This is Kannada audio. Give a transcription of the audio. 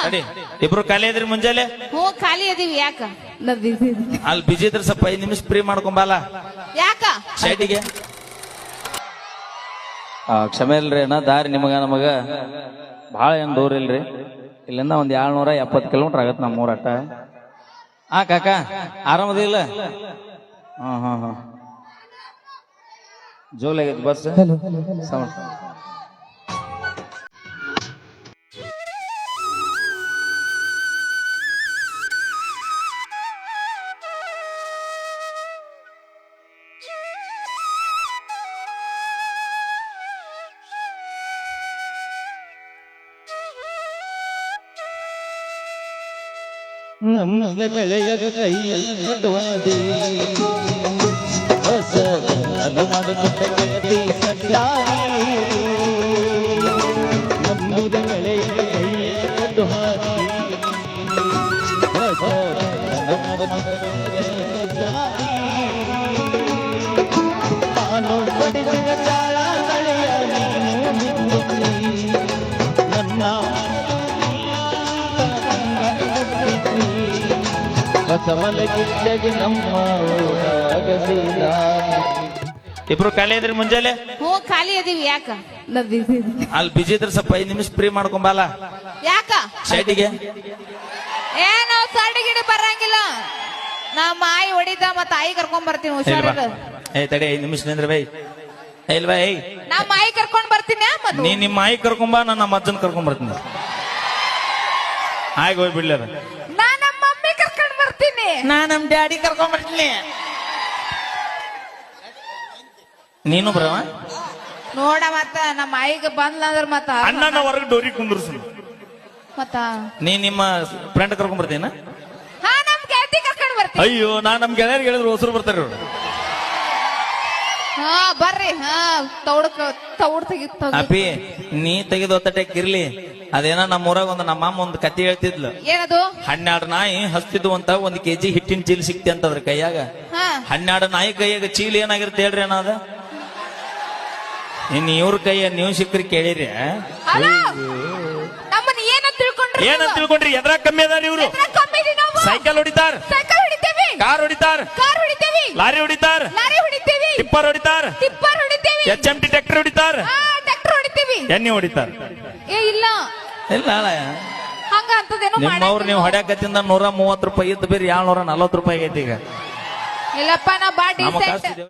ನಡಿ ಇಬ್ರು ಖಾಲಿ ಇದ್ರಿ ಮುಂಜಾನೆ ಹ್ಞೂ ಖಾಲಿ ಅದೀವಿ ಯಾಕ ಅಲ್ಲಿ ಬಿಜಿ ಇದ್ರೆ ಸ್ವಲ್ಪ 5 ನಿಮಿಷ ಫ್ರೀ ಮಾಡ್ಕೊಂಬಲ್ಲ ಯಾಕ ಸೈಟಿಗೆ ಕ್ಷಮೆ ಇಲ್ರಿ ಅಣ್ಣ ದಾರಿ ನಮಗ ಭಾಳ ಏನ್ ದೂರ ಇಲ್ರಿ ಇಲ್ಲಿಂದ ಒಂದ್ 770 ಕಿಲೋಮೀಟರ್ ಆಗತ್ತೆ ನಮ್ಮ ಊರಟ್ಟ ಕಾಕ ಆರಾಮದಿಲ್ಲ ಹಾ ಜೋಲಾಗೈತಿ ಬಸ್ ಸೌಂಡ್ ನಮ್ಮ ಬೆಳೆಯ ಕೈಯಲ್ಲಿ ಹೊಸ ಮಾಡುತ್ತಿ ನಮ್ಮದ ಬೆಳೆಯ ಕೈಯಲ್ಲಿ ಹೊಸ ನಾನು ಪಡಿಸಿದ ಕಾಲ ಕಳೆಯ ನನ್ನ ಇಬ್ರು ಖಾಲಿ ಇದ್ರಿ ಮುಂಜಾನೆ ಹ್ಞೂ ಖಾಲಿ ಅದೀವಿ ಯಾಕ ಅಲ್ಲಿ ಬಿಜಿ ಇದ್ರೆ ಸ್ವಲ್ಪ 5 ನಿಮಿಷ ಫ್ರೀ ಮಾಡ್ಕೊಂಬಲ್ಲ ಯಾಕ ಸೈಟಿಗೆ ನಾವ್ ಸೈಡ್ ಗಿಡ ಬರಂಗಿಲ್ಲ ನಮ್ಮ ಆಯಿ ಹೊಡಿದ ಮತ್ತ ಆಯಿ ಕರ್ಕೊಂಡ್ ಬರ್ತೀನಿ ಹುಷಾರಿದ ತಡಿ 5 ನಿಮಿಷ ನಿಂದ್ರ ಬೈ ಇಲ್ವಾ ನಮ್ಮ ಆಯಿ ಕರ್ಕೊಂಡ್ ಬರ್ತೀನಿ ನೀ ನಿಮ್ಮ ಆಯಿ ಕರ್ಕೊಂಬ ನಾನು ನಮ್ಮ ಅಜ್ಜನ್ ಕರ್ಕೊಂಡ್ ಬರ್ತೀನಿ ಆಯ್ತು ಹೋಗಿ ಬಿಡ್ಲಾರ ನಾ ನಮ್ಮ ಮಮ್ಮಿ ಕರ್ಕೊಂಡ್ ಬರ್ತೀನಿ ನಾ ನಮ್ ಡ್ಯಾಡಿ ಕರ್ಕೊಂಡ್ ಬರ್ತೀನಿ ನೀನು ಬರವ ನೋಡ ಮತ್ತ ನಮ್ಮ ಆಯಿಗೆ ಬಂದ್ಲಂದ್ರ ಮತ್ತ ಅಣ್ಣನ ಹೊರಗೆ ಡೋರಿ ಕುಂದ್ರಸು ಮತ್ತ ನೀ ನಿಮ್ಮ ಫ್ರೆಂಡ್ ಕರ್ಕೊಂಡ್ ಬರ್ತೀನ ಹಾ ನಮ್ ಗೆಳತಿ ಕರ್ಕೊಂಡ್ ಬರ್ತೀನಿ ಅಯ್ಯೋ ನಾ ನಮ್ ಗೆಳೆಯರಿಗೆ ಹೇಳಿದ್ರು ಹೊಸರು ಬರ್ತಾರೆ ಅವ್ರು ಹಾ ಬರ್ರಿ ಹಾ ತೌಡ್ ತೆಗಿತ ಅಪ್ಪಿ ನೀ ತೆಗೆದು ಒತ್ತಟೆ ಕಿರ್ಲಿ ಅದೇನ ನಮ್ಮ ಊರಾಗ ನಮ್ಮ ಅಮ್ಮ ಒಂದು ಕತೆ ಹೇಳ್ತಿದ್ಲು ಏನದು 12 ನಾಯಿ ಹಸ್ತಿದ್ವು ಅಂತ 1 kg ಹಿಟ್ಟಿನ ಚೀಲ ಸಿಕ್ತಿ ಅಂತದ್ರ ಕೈಯಾಗ ಹಾ 12 ನಾಯಿ ಕೈಯಾಗ ಚೀಲ ಏನಾಗಿರುತ್ತೆ ಹೇಳ್ರಿ ಅಣ್ಣದ ಇನ್ ಇವ್ರ ಕೈಯ ನೀವು ಸಿಕ್ಕ್ರಿ ಕೇಳಿರಿ ನಮ್ಮನ್ನ ಏನಂತ ತಿಳ್ಕೊಂಡ್ರಿ ಏನಂತ ತಿಳ್ಕೊಂಡ್ರಿ ಎದ್ರ ಕಮ್ಮಿ ಅದಾರ ಇವ್ರು ಸೈಕಲ್ ಹೊಡಿತಾರ ಸೈಕಲ್ ಹೊಡಿತೇವಿ ಕಾರ್ ಹೊಡಿತಾರ ಕಾರ್ ಹೊಡಿತೇವಿ ಲಾರಿ ಹೊಡಿತಾರ ಲಾರಿ ಹೊಡಿತೇವಿ ಟಿಪ್ಪರ್ ಹೊಡಿತಾರ ಟಿಪ್ಪರ್ ಹೊಡಿತೇವಿ HMT ಟ್ರ್ಯಾಕ್ಟರ್ ಹೊಡಿತಾರ ಟ್ರ್ಯಾಕ್ಟರ್ ಹೊಡಿತೇವಿ ಎಣ್ಣೆ ಹೊಡಿತಾರ ಇಲ್ಲ ಇಲ್ಲ ಹಂಗ ಅಂತದೇನು ನಿಮ್ಮವ್ರು ನೀವು ಹೊಡ್ಯಾಕತ್ತಿಂದ 130 ರೂಪಾಯಿ ಇದ್ದು ಬೇರೆ 240 ರೂಪಾಯಿ ಆಗೈತಿ ಈಗ ಇಲ್ಲಪ್ಪ ನಾ ಬಾ ನಮ್ಮ ಡಿಸೈಡ್ ಕಾಸ್ಟ್